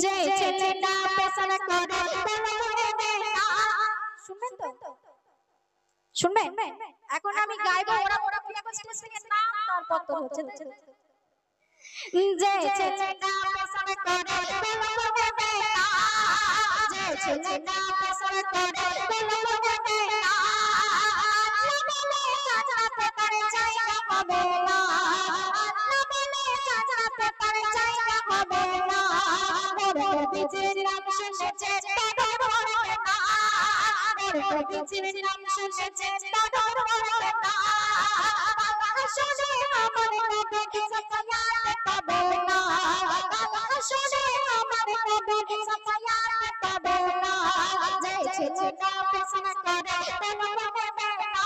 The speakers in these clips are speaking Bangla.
যে ছেলেটা পেছন করে শুনবেন তো শুনবেন এখন আমি গাইবো ওরা ওরা কি এখন স্টেজ থেকে নাম তারপর তো হচ্ছে যে ছেলেটা পেছন করে যে ছেলেটা পেছন করে চাচাতে পারে জায়গা হবে না চাচাতে পারে জায়গা হবে না ওর বিজের নাম শুনেছে তাদের হবে না ওর বিজের নাম শুনেছে তাদের হবে না শুনে আমার নবী সাফায়াতে পাবে না শুনে আমার নবী সাফায়াতে পাবে না যে ছেলেটা পেছন করে তেমন হবে না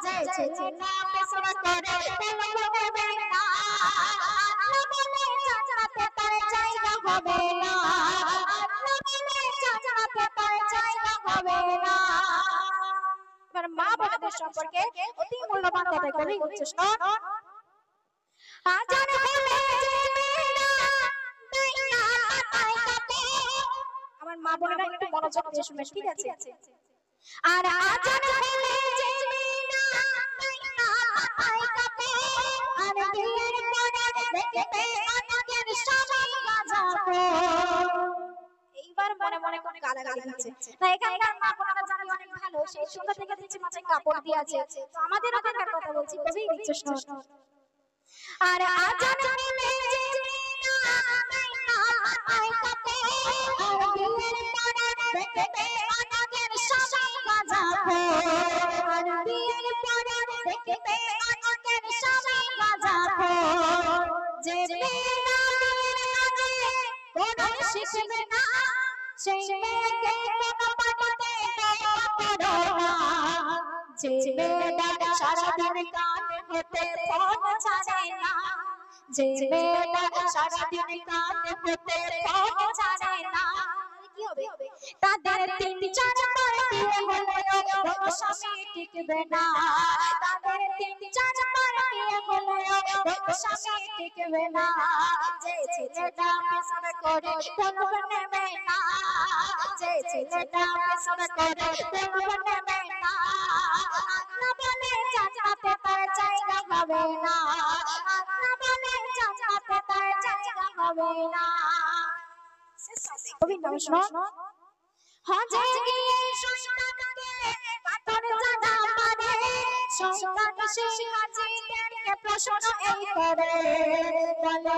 যে ছেলেটা পেছন করে তেমন হবে না না বলে চাচাতে তার জায়গা হবে না না বলে চাচাতে তার জায়গা হবে না। এবার মা বোনদের সম্পর্কে অতি মূল্যবান কথা বলি হচ্ছে শোন আজান হলে আমার মা বোনেরা একটু মনোযোগ দিয়ে শুনবেন ঠিক আছে আর আজান হলে যে মিনা আই কাপে আর দিলের পরে দেখতে আনাকের স্বামী গাজাবো এইবার মনে মনে কোন গালাগালি আছে না এখানকার মা বোনেরা জানি অনেক ভালো সেই সুন্দর থেকে দিচ্ছে মাথায় কাপড় দিয়ে আছে তো আমাদের ওখানকার কথা বলছি কবি দিচ্ছে শোন আর আজান হলে যে মিনা আই কাপে আর দিলের পরে দেখতে আনাকের স্বামী গাজাবো আর দিলের পরে দেখতে আনাকের স্বামী গাজাবো যে মেয়েরা বিয়ের আগে কোরআন শিখবে না সেই মেয়েকে কোনো পানিতে পড়ো না যে মেয়েটা সারাদিন কাঁদে হতে ফোন ছাড়ে না যে মেয়েটা সারাদিন কাঁদে হতে ফোন ছাড়ে না কি হবে তাদের তিন চার বার বিয়ে হলেও কোনো স্বামী টিকবে না তাদের তিন চার বার বিয়ে হলেও কোনো স্বামী টিকবে না যে ছেলেটা পেছন করে কোনো নেবে না যে ছেলেটা পেছন করে কোনো নেবে না না বলে চাচাতে তার জায়গা হবে না না বলে চাচাতে তার জায়গা হবে না কবি নাম শোন হজে গিয়ে শয়তানকে পাথর জানা মারে শয়তান সেই হাজিদেরকে প্রশ্ন এই করে বলে